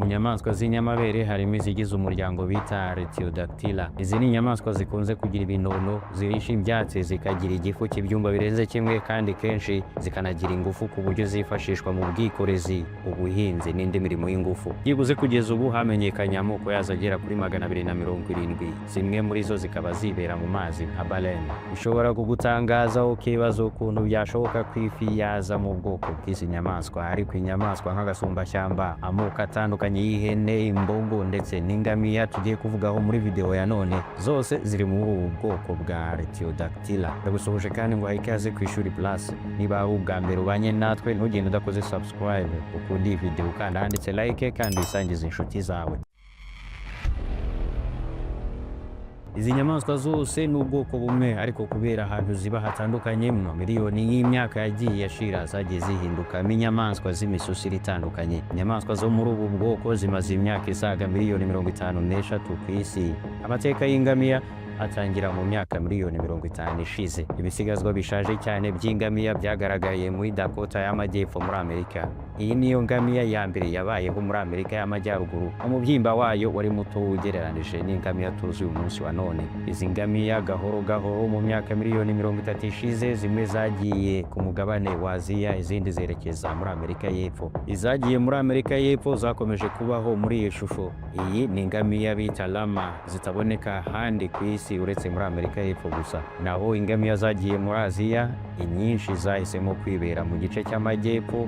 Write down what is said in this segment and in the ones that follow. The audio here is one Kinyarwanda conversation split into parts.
Mu nyamaswa z'inyamabere harimo izigize umuryango bita Artiodactyla. Izi ni inyamaswa zikunze kugira ibinono, zirisha ibyatsi, zikagira igifu cy'ibyumba birenze kimwe, kandi kenshi zikanagira ingufu ku buryo zifashishwa mu bwikorezi, ubuhinzi n'indi mirimo y'ingufu. Byibuze kugeza ubu hamenyekanye amoko yazo agera kuri 270. Zimwe muri zo zikaba zibera mu mazi nka baleine. Bishobora kugutangaza ukibaza ukuntu byashoboka ko ifi yaza mu bwoko bw'izi nyamaswa, ariko inyamaswa nk'agasumbashyamba, amoko atandukanye y'ihene, imbogo ndetse n'ingamiya tugiye kuvugaho muri video ya none, zose ziri muri ubu bwoko bwa Artiodactyla. Ndagusohoje kandi ngo ikaze ku Ishuri Plus. Niba ari ubwa mbere ubanye natwe, ntugende udakoze subscribe, ukunda iyi video ukanda handitse like kandi usangize inshuti zawe. Izi nyamaswa zose ni ubwoko bumwe, ariko kubera ahantu ziba hatandukanye mu miliyoni y'imyaka yagiye yashira, zagiye zihindukamo inyamaswa z'imisusire itandukanye. Inyamaswa zo muri ubu bwoko zimaze imyaka isaga miliyoni 53 ku isi. Amateka y'ingamiya atangira mu myaka miliyoni 50 ishize. Ibisigazwa bishaje cyane by'ingamiya byagaragaye muri Dakota y'Amajyepfo muri Amerika. Iyi niyo ngamiya ya mbere yabayeho muri Amerika y'Amajyaruguru. Umubyimba wayo wari muto ugereranije n'ingamiya tuzi uyu munsi wa none. Izi ngamiya gahoro gahoro mu myaka miliyoni 30 ishize, zimwe zagiye ku mugabane wa Aziya, izindi zerekeza muri Amerika y'Epfo. Izagiye muri Amerika y'Epfo zakomeje kubaho muri iyi shusho. Iyi ni ingamiya bita lama, zitaboneka handi ku isi uretse muri Amerika y'Epfo gusa. Naho ingamiya zagiye muri Aziya, inyinshi zahisemo kwibera mu gice cy'Amajyepfo,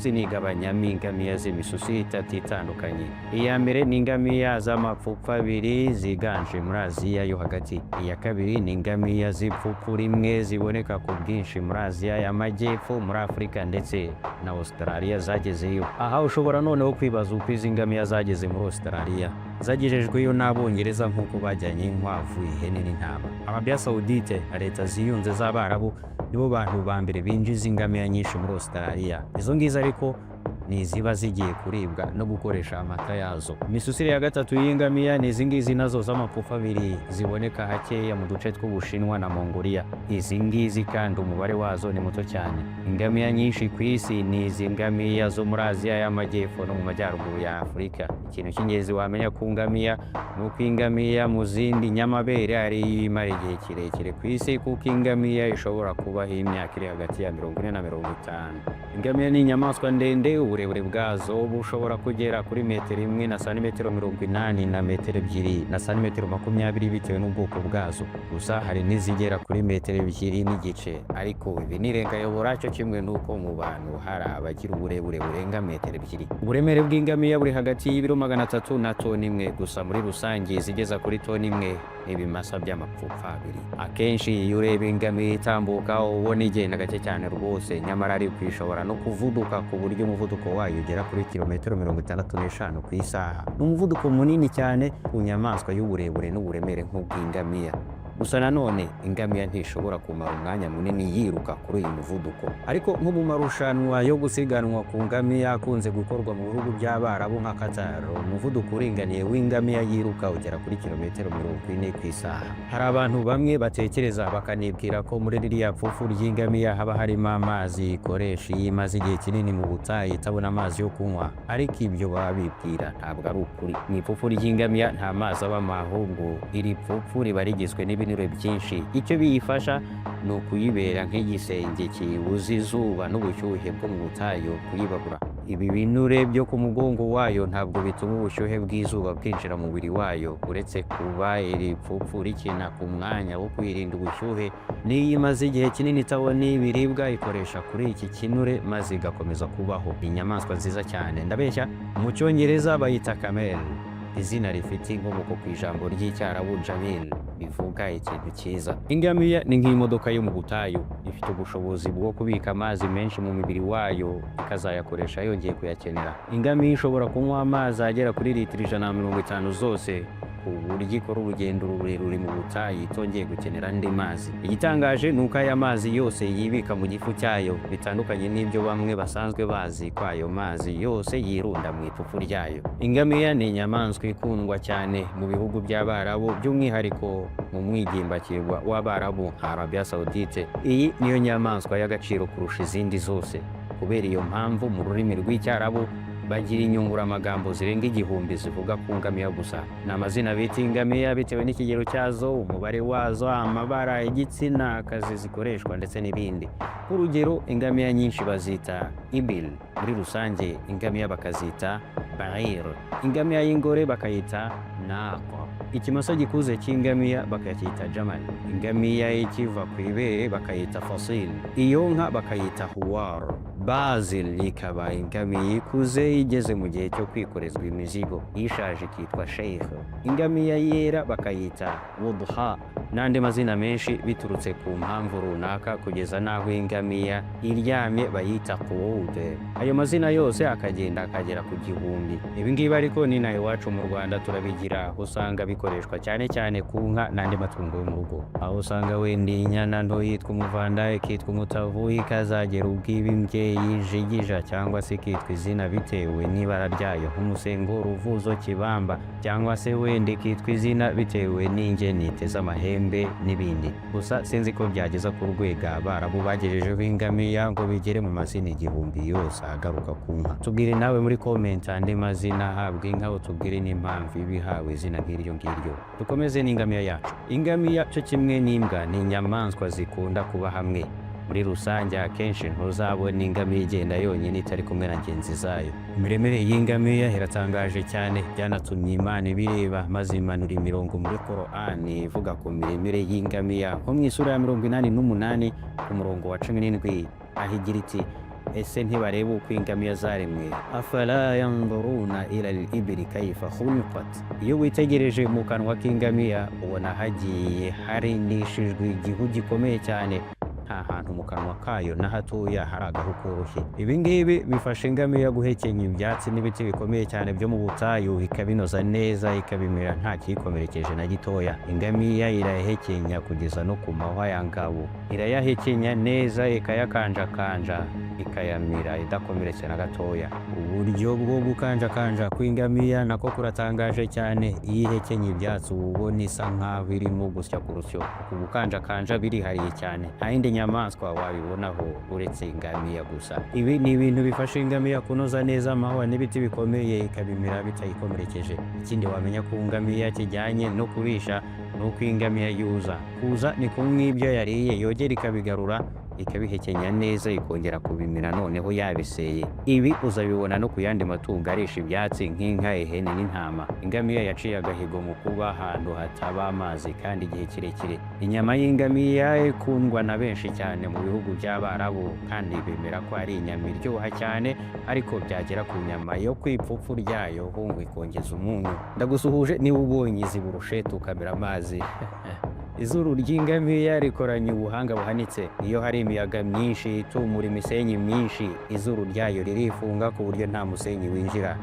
zinigabanyamo ingamiya z'imisusire itatu itandukanye. Iya mbere ni ingamiya z'amapfupfu abiri ziganje muri Aziya yo hagati. Iya kabiri ni ingamiya z'ipfupfu rimwe ziboneka ku bwinshi muri Aziya y'Amajyepfo, muri Afurika ndetse na Australia zagezeyo. Aha ushobora noneho kwibaza uko izi ngamiya zageze muri Australia. Zagejejweyo n'Abongereza nk'uko bajyanye inkwavu, ihene n'intama. Arabia Saudite na Leta Ziyunze z'Abarabu nibo bantu ba mbere binjiza ingamiya nyinshi muri Australia. Izo ngizo ariko ni ziba zigiye kuribwa no gukoresha amata yazo. Imisusire ya gatatu y'ingamiya ni izi ngizi nazo z'amapfupfu abiri ziboneka hakeya mu duce tw'Ubushinwa na Mongolia. Izi ngizi kandi umubare wazo ni muto cyane. Ingamiya nyinshi ku isi ni izi ngamiya zo muri Aziya y'Amajyepfo no mu majyaruguru ya Afurika. Ikintu cy'ingenzi wamenya ku ngamiya ni uko ingamiya mu zindi nyamabere ari imara igihe kirekire ku isi, kuko ingamiya ishobora kubaho imyaka iri hagati ya 40 na 50. Ingamiya ni inyamaswa ndende, uburebure bwazo bushobora kugera kuri 1 na santimetero 80 na metero 2 na santimetero 20 bitewe n'ubwoko bwazo. Gusa hari n'izigera kuri metero 2 n'igice, ariko ibi nirengayobora cyo kimwe n'uko mu bantu hari abagira uburebure burenga metero 2. Uburemere bw'ingamiya buri hagati y'ibiro 300 na toni 1, gusa muri rusange zigeza kuri toni 1 n'ibimasa by'amapfupfu abiri. Akenshi iyo ureba ingamiya itambuka ubona igenda gake cyane rwose, nyamara ari kwishobora no kuvuduka ku buryo umuvuduko wayo ugera kuri kilometero 65 ku isaha. Ni umuvuduko munini cyane ku nyamaswa y'uburebure n'uburemere nk'ubw'ingamiya. Gusa nanone ingamiya ntishobora kumara umwanya munini yiruka kuri uyu muvuduko. Ariko nko mu marushanwa yo gusiganwa ku ngamiya akunze gukorwa mu bihugu by'Abarabu nka Qatar, umuvuduko uringaniye w'ingamiya yiruka ugera kuri kilometero 40 ku isaha. Hari abantu bamwe batekereza bakanibwira ko muri ririya pfupfu ry'ingamiya haba harimo amazi ikoresha iyo imaze igihe kinini mu butayu itabona amazi yo kunywa, ariko ibyo baba bibwira ntabwo ari ukuri. Mu ipfupfu ry'ingamiya nta mazi abamo, ahubwo iri pfupfu riba rigizwe n'ibinure byinshi. Icyo biyifasha ni ukuyibera nk'igisenge kibuza izuba n'ubushyuhe bwo mu butayu kuyibabura. Ibi binure byo ku mugongo wayo ntabwo bituma ubushyuhe bw'izuba bwinjira mu mubiri wayo, uretse kuba iri pfupfu rikina ku mwanya wo kwirinda ubushyuhe. N'iyo imaze igihe kinini itabona ibiribwa ikoresha kuri iki kinure maze igakomeza kubaho. Inyamaswa nziza cyane, ndabeshya. Mu Cyongereza bayita camel, izina rifite inkomoko ku ijambo ry'Icyarabu jamil, bivuga ikintu cyiza. Ingamiya ni nk'imodoka yo mu butayu, ifite ubushobozi bwo kubika amazi menshi mu mubiri wayo ikazayakoresha yongeye kuyakenera. Ingamiya ishobora kunywa amazi agera kuri litiro 150 zose, ku buryo ikora urugendo rurerure mu butayu itongeye gukenera andi mazi. Igitangaje ni uko aya mazi yose yibika mu gifu cyayo, bitandukanye n'ibyo bamwe basanzwe bazi ko ayo mazi yose yirunda mu ipfupfu ryayo. Ingamiya ni inyamaswa ikundwa cyane mu bihugu by'Abarabu, by'umwihariko mu mwigimbakirwa w'Abarabu nka Arabia Saudite. Iyi niyo nyamaswa y'agaciro kurusha izindi zose. Kubera iyo mpamvu mu rurimi rw'Icyarabu bagira inyunguramagambo zirenga igihumbi zivuga ku ngamiya gusa. Ni amazina bita ingamiya bitewe n'ikigero cyazo, umubare wazo, amabara, igitsina, akazi zikoreshwa ndetse n'ibindi. Urugero, ingamiya nyinshi bazita ibil, muri rusange ingamiya bakazita bair, ingamiya y'ingore bakayita naqa, ikimasa gikuze cy'ingamiya bakacyita jamal, ingamiya ikiva ku ibere bakayita fasil, iyo nka bakayita huwar. Bazil ikaba ingamiya ikuze igeze mu gihe cyo kwikorezwa imizigo, ishaje ikitwa sheikh, ingamiya yera bakayita wudha, n'andi mazina menshi biturutse ku mpamvu runaka kugeza n'aho ingamiya iryamye bayita qud. Ayo mazina yose akagenda akagera ku gihumbi. Ibi ngibi ariko ni nayo iwacu mu Rwanda turabigira, aho usanga bikoreshwa cyane cyane ku nka n'andi matungo yo mu rugo, aho usanga wenda inyana nto yitwa umuvanda, ikitwa umutavu, ikazagera ubw'ibimbye yijigija cyangwa se ikitwa izina bitewe n'ibara ryayo nk'umusengo, uruvuzo, kibamba, cyangwa se wenda ikitwa izina bitewe n'ingeni iteze amahembe n'ibindi. Gusa sinzi ko byageza ku rwego Abarabu bagejejeho ingamiya ngo bigere mu mazina igihumbi yose agaruka ku nka. Tubwire nawe muri comment andi mazina ahabwa inka, utubwire n'impamvu ibihawe izina nk'iryo ngiryo. Dukomeze n'ingamiya yacu. Ingamiya cyo kimwe n'imbwa ni inyamaswa zikunda kuba hamwe. Muri rusange akenshi ntuzabona ingamiya igenda yonyine itari kumwe na ngenzi zayo. Imiremere y'ingamiya iratangaje cyane, byanatumye Imana ibireba maze imanura imirongo muri Korani ivuga ku miremere y'ingamiya, nko mu isura ya 88 ku murongo wa 17 aho igira iti: ese ntibareba uko ingamiya zaremwe, afala yanzuruna ila al-ibli kayfa khuliqat. Iyo witegereje mu kanwa k'ingamiya ubona hagiye harindishijwe igihu gikomeye cyane, nta hantu mu kanwa kayo na hatoya hari agahu koroshye. Ibi ngibi bifasha ingamiya guhekenya ibyatsi n'ibiti bikomeye cyane byo mu butayu, ikabinoza neza, ikabimira nta kiyikomerekeje na gitoya. Ingamiya irayahekenya kugeza no ku mahwa ya ngabo, irayahekenya neza, ikayakanjakanja, ikayamira idakomeretse na gatoya. Uburyo bwo gukanjakanja kw'ingamiya nako kuratangaje cyane. Iyo ihekenya ibyatsi uba ubona isa nk'aho irimo gusya ku rusyo. Uku gukanjakanja birihariye cyane, nta yindi nyamaswa wabibonaho uretse ingamiya gusa. Ibi ni ibintu bifasha ingamiya kunoza neza amahwa n'ibiti bikomeye, ikabimira bitayikomerekeje. Ikindi wamenya ku ngamiya kijyanye no kurisha nuko ingamiya yuza. Kuza ni kumwe ibyo yariye yogera ikabigarura, ikabihekenya neza, ikongera kubimira noneho yabiseye. Ibi uzabibona no ku yandi matungo arisha ibyatsi nk'inka, ihene n'intama. Ingamiya yaciye agahigo mu kuba ahantu hataba amazi kandi igihe kirekire. Inyama y'ingamiya ikundwa na benshi cyane mu bihugu by'Abarabu, kandi bemera ko ari inyama iryoha cyane, ariko byagera ku nyama yo kw'ipfupfu ryayo ho ngo ikongeza umunyu. Ndagusuhuje niba ubonye izi burusheti ukamira amazi. Izuru ry'ingamiya rikoranye ubuhanga buhanitse. Iyo hari imiyaga myinshi itumura imisenyi myinshi, izuru ryayo ririfunga ku buryo nta musenyi winjira,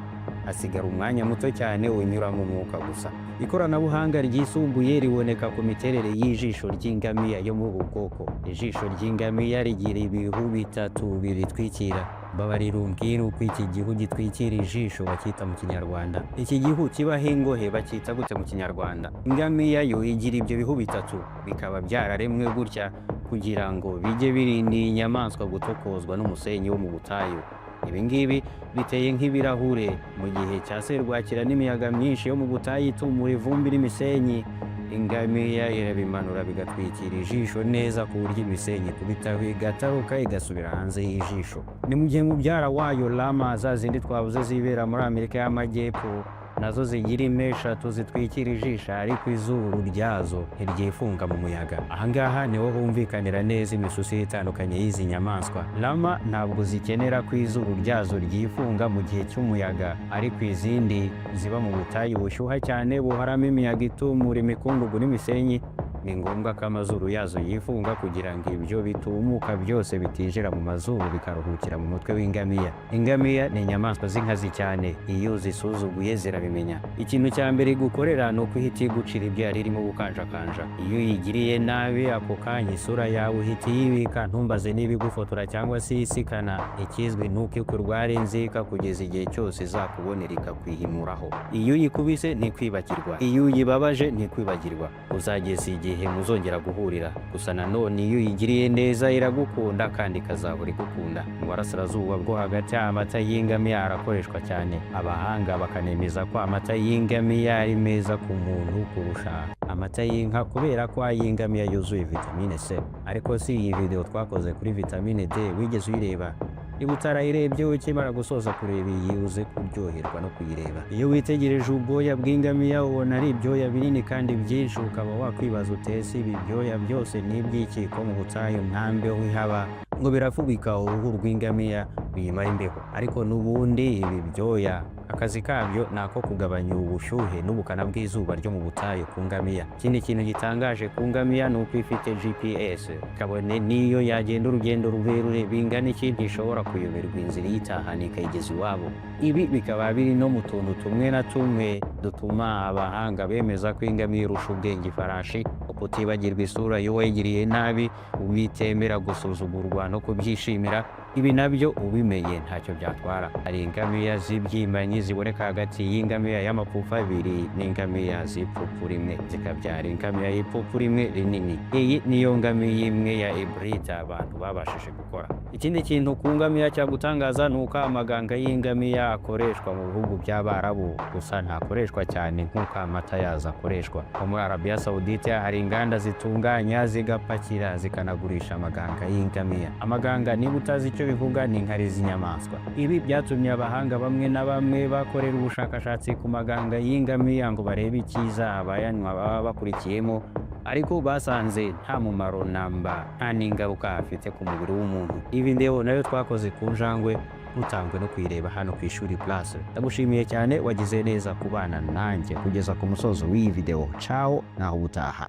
hasigara umwanya muto cyane unyuramo umwuka gusa. Ikoranabuhanga ryisumbuye riboneka ku miterere y'ijisho ry'ingamiya yo muri ubu bwoko. Ijisho ry'ingamiya rigira ibihu bitatu biritwikira. Babarira umbwire uko iki gihu gitwikira ijisho bacyita mu Kinyarwanda. Iki gihu kibaho ingohe bacyita gute mu Kinyarwanda? Ingamiya yo igira ibyo bihu bitatu, bikaba byararemwe gutya kugira ngo bijye birinda inyamaswa gutokozwa n'umusenyi wo mu butayu. Ibi ngibi biteye nk'ibirahure mu gihe cya serwakira n'imiyaga myinshi yo mu butayu itumura ivumbi n'imisenyi. Ingamiya irabimanura bigatwikira ijisho neza ku buryo imisenyi kubitaho igataruka igasubira hanze y'ijisho. Ni mu gihe mubyara wayo lama, za zindi twavuze zibera muri Amerika y'Amajyepfo, nazo zigira impeshatu zitwikira ijisho, ariko izuru ryazo ntiryifunga mu muyaga. Ahangaha niho humvikanira neza imisusire itandukanye y'izi nyamaswa. Lama ntabwo zikenera ko izuru ryazo ryifunga mu gihe cy'umuyaga, ariko izindi ziba mu butayu bushyuha cyane buharamo imiyaga itumura imikungugu n'imisenyi, ni ngombwa ko amazuru yazo yifunga kugira ngo ibyo bitumuka byose bitijira mu mazuru bikaruhukira mu mutwe w'ingamiya. Ingamiya ni inyamaswa z'inkazi cyane, iyo zisuzuguye zirabimenya. Ikintu cya mbere igukorera ni ukuhita igucira ibyo yari irimo gukanjakanja. Iyo uyigiriye nabi ako kanya isura yawe uhita yibika, ntumbaze niba igufotora cyangwa se isikana. Ikizwi ni uko ikurwara inzika kugeza igihe cyose izakubonera ikakwihimuraho. Iyo uyikubise ntikwibagirwa, iyo uyibabaje ntikwibagirwa, uzageza igihe igihe muzongera guhurira. Gusa nanone iyo uyigiriye neza iragukunda kandi ikazahora igukunda. Mu burasirazuba bwo hagati amata y'ingamiya arakoreshwa cyane, abahanga bakanemeza ko amata y'ingamiya ari meza ku muntu kurusha amata y'inka kubera ko ay'ingamiya yuzuye vitamine C. Ariko si iyi video twakoze kuri vitamine D wigeze uyireba? Niba utarayirebye ukimara gusoza kureba iyi uze kuryoherwa no kuyireba. Iyo witegereje ubwoya bw'ingamiya ubona ari ibyoya binini kandi byinshi, ukaba wakwibaza utese ibi byoya byose ni iby'iki ko mu butayu nta mbeho ihaba ngo birafubika uruhu rw'ingamiya biyimara imbeho? Ariko n'ubundi ibi byoya akazi kabyo ni ako kugabanya ubushyuhe n'ubukana bw'izuba ryo mu butayu ku ngamiya. Ikindi kintu gitangaje ku ngamiya ni uko ifite GPS, kabone niyo yagenda urugendo rurerure bingana iki ntishobora kuyoberwa inzira iyitahana ikayigeza iwabo. Ibi bikaba biri no mu tuntu tumwe na tumwe dutuma abahanga bemeza ko ingamiya irusha ubwenge ifarashi, ukutibagirwa isura y'uwayigiriye nabi, ubitemera gusuzugurwa no kubyishimira. Ibi nabyo ubimenye ntacyo byatwara. Hari ingamiya z'ibyimbanyi ziboneka hagati y'ingamiya y'amapfufu abiri n'ingamiya z'ipfupu rimwe, zikabyara ingamiya y'ipfupu rimwe rinini. Iyi niyo ngamiya imwe ya hybride abantu babashije gukora. Ikindi kintu ku ngamiya cyagutangaza ni uko amaganga y'ingamiya akoreshwa mu bihugu by'Abarabu, gusa ntakoreshwa cyane nk'uko amata yazo akoreshwa. Nko muri Arabia Saudite hari inganda zitunganya, zigapakira, zikanagurisha amaganga y'ingamiya. Amaganga niba utazi icyo bivuga ni inkari z'inyamaswa. Ibi byatumye abahanga bamwe na bamwe bakorera ubushakashatsi ku maganga y'ingamiya ngo barebe icyiza abayanywa baba bakurikiyemo, ariko basanze nta mumaro namba, nta n'ingaruka afite ku mubiri w'umuntu. Ibi ndebo nayo twakoze ku njangwe, utangwe no kuyireba hano ku Ishuri Plus. Ndagushimiye cyane, wagize neza kubana nanjye kugeza ku musozo w'iyi video. Ciao, naho ubutaha.